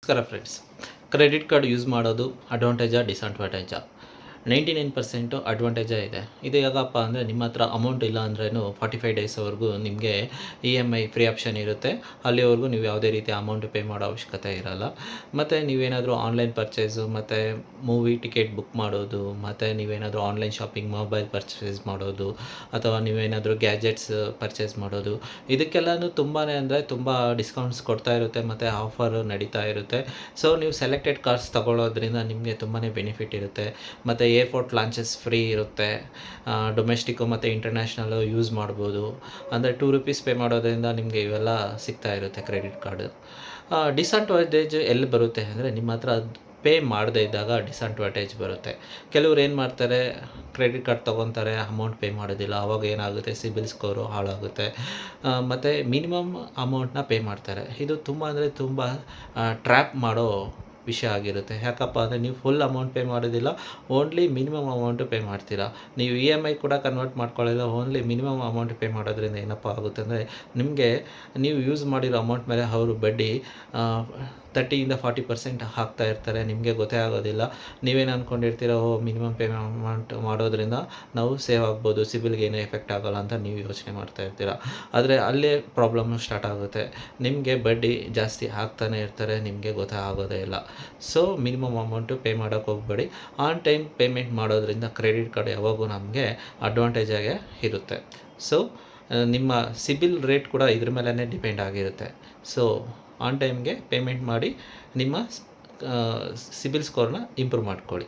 ನಮಸ್ಕಾರ friends. Credit card use ಮಾಡೋದು ಅಡ್ವಾಂಟೇಜಾ ಡಿಸ್ಅಡ್ವಾಂಟೇಜಾ? 99% ಅಡ್ವಾಂಟೇಜೇ ಇದೆ. ಇದು ಯಾಕಪ್ಪ ಅಂದರೆ ನಿಮ್ಮ ಹತ್ರ ಅಮೌಂಟ್ ಇಲ್ಲ ಅಂದ್ರೂ 45 ಡೇಸ್ವರೆಗೂ ನಿಮಗೆ EMI ಫ್ರೀ ಆಪ್ಷನ್ ಇರುತ್ತೆ. ಅಲ್ಲಿವರೆಗೂ ನೀವು ಯಾವುದೇ ರೀತಿ ಅಮೌಂಟ್ ಪೇ ಮಾಡೋ ಅವಶ್ಯಕತೆ ಇರೋಲ್ಲ. ಮತ್ತು ನೀವೇನಾದರೂ ಆನ್ಲೈನ್ ಪರ್ಚೇಸು ಮತ್ತು ಮೂವಿ ಟಿಕೆಟ್ ಬುಕ್ ಮಾಡೋದು, ಮತ್ತು ನೀವೇನಾದರೂ ಆನ್ಲೈನ್ ಶಾಪಿಂಗ್ ಮೊಬೈಲ್ ಪರ್ಚೇಸ್ ಮಾಡೋದು, ಅಥವಾ ನೀವೇನಾದರೂ ಗ್ಯಾಜೆಟ್ಸ್ ಪರ್ಚೇಸ್ ಮಾಡೋದು, ಇದಕ್ಕೆಲ್ಲನೂ ತುಂಬಾ ಅಂದರೆ ತುಂಬ ಡಿಸ್ಕೌಂಟ್ಸ್ ಕೊಡ್ತಾ ಇರುತ್ತೆ ಮತ್ತು ಆಫರ್ ನಡೀತಾ ಇರುತ್ತೆ. ಸೊ ನೀವು ಸೆಲೆಕ್ಟೆಡ್ ಕಾರ್ಸ್ ತೊಗೊಳ್ಳೋದ್ರಿಂದ ನಿಮಗೆ ತುಂಬಾ ಬೆನಿಫಿಟ್ ಇರುತ್ತೆ. ಮತ್ತು ಏರ್ಪೋರ್ಟ್ ಲಾಂಚಸ್ ಫ್ರೀ ಇರುತ್ತೆ. ಡೊಮೆಸ್ಟಿಕ್ಕು ಮತ್ತು ಇಂಟರ್ನ್ಯಾಷನಲ್ಲು ಯೂಸ್ ಮಾಡ್ಬೋದು. ಅಂದರೆ ₹2 ಪೇ ಮಾಡೋದ್ರಿಂದ ನಿಮಗೆ ಇವೆಲ್ಲ ಸಿಗ್ತಾ ಇರುತ್ತೆ ಕ್ರೆಡಿಟ್ ಕಾರ್ಡು. ಡಿಸ್ಅಡ್ವಾಂಟೇಜ್ ಎಲ್ಲಿ ಬರುತ್ತೆ ಅಂದರೆ ನಿಮ್ಮ ಹತ್ರ ಪೇ ಮಾಡದೇ ಇದ್ದಾಗ ಡಿಸ್ಅಡ್ವಾಂಟೇಜ್ ಬರುತ್ತೆ. ಕೆಲವ್ರು ಏನು ಮಾಡ್ತಾರೆ, ಕ್ರೆಡಿಟ್ ಕಾರ್ಡ್ ತೊಗೊತಾರೆ, ಅಮೌಂಟ್ ಪೇ ಮಾಡೋದಿಲ್ಲ. ಆವಾಗ ಏನಾಗುತ್ತೆ, ಸಿಬಿಲ್ ಸ್ಕೋರು ಹಾಳಾಗುತ್ತೆ. ಮತ್ತು ಮಿನಿಮಮ್ ಅಮೌಂಟ್ನ ಪೇ ಮಾಡ್ತಾರೆ. ಇದು ತುಂಬ ಅಂದರೆ ತುಂಬ ಟ್ರ್ಯಾಪ್ ಮಾಡೋ ವಿಷಯ ಆಗಿರುತ್ತೆ. ಯಾಕಪ್ಪ ಅಂದರೆ ನೀವು ಫುಲ್ ಅಮೌಂಟ್ ಪೇ ಮಾಡೋದಿಲ್ಲ, ಓನ್ಲಿ ಮಿನಿಮಮ್ ಅಮೌಂಟು ಪೇ ಮಾಡ್ತೀರಾ. ನೀವು EMI ಕೂಡ ಕನ್ವರ್ಟ್ ಮಾಡ್ಕೊಳ್ಳೋಲ್ಲ, ಓನ್ಲಿ ಮಿನಿಮಮ್ ಅಮೌಂಟ್ ಪೇ ಮಾಡೋದ್ರಿಂದ ಏನಪ್ಪ ಆಗುತ್ತೆ ಅಂದರೆ ನಿಮಗೆ ನೀವು ಯೂಸ್ ಮಾಡಿರೋ ಅಮೌಂಟ್ ಮೇಲೆ ಅವರು ಬಡ್ಡಿ 30-40% ಹಾಕ್ತಾ ಇರ್ತಾರೆ. ನಿಮಗೆ ಗೊತ್ತೇ ಆಗೋದಿಲ್ಲ. ನೀವೇನು ಅಂದ್ಕೊಂಡಿರ್ತೀರ, ಮಿನಿಮಮ್ ಪೇ ಅಮೌಂಟ್ ಮಾಡೋದ್ರಿಂದ ನಾವು ಸೇವ್ ಆಗ್ಬೋದು, ಸಿಬಿಲ್ಗೆ ಏನೂ ಎಫೆಕ್ಟ್ ಆಗೋಲ್ಲ ಅಂತ ನೀವು ಯೋಚನೆ ಮಾಡ್ತಾ ಇರ್ತೀರ. ಆದರೆ ಅಲ್ಲೇ ಪ್ರಾಬ್ಲಮ್ಮು ಸ್ಟಾರ್ಟ್ ಆಗುತ್ತೆ. ನಿಮಗೆ ಬಡ್ಡಿ ಜಾಸ್ತಿ ಹಾಕ್ತಾನೆ ಇರ್ತಾರೆ, ನಿಮಗೆ ಗೊತ್ತೇ ಆಗೋದೇ ಇಲ್ಲ. ಸೊ ಮಿನಿಮಮ್ ಅಮೌಂಟು ಪೇ ಮಾಡೋಕ್ಕೆ ಹೋಗಬೇಡಿ. ಆನ್ ಟೈಮ್ ಪೇಮೆಂಟ್ ಮಾಡೋದ್ರಿಂದ ಕ್ರೆಡಿಟ್ ಕಾರ್ಡ್ ಯಾವಾಗೂ ನಮಗೆ ಅಡ್ವಾಂಟೇಜಾಗೆ ಇರುತ್ತೆ. ಸೊ ನಿಮ್ಮ ಸಿಬಿಲ್ ರೇಟ್ ಕೂಡ ಇದ್ರ ಮೇಲೇ ಡಿಪೆಂಡ್ ಆಗಿರುತ್ತೆ. ಸೊ ಆನ್ ಟೈಮ್ಗೆ ಪೇಮೆಂಟ್ ಮಾಡಿ ನಿಮ್ಮ ಸಿಬಿಲ್ ಸ್ಕೋರ್ನ ಇಂಪ್ರೂವ್ ಮಾಡ್ಕೊಳ್ಳಿ.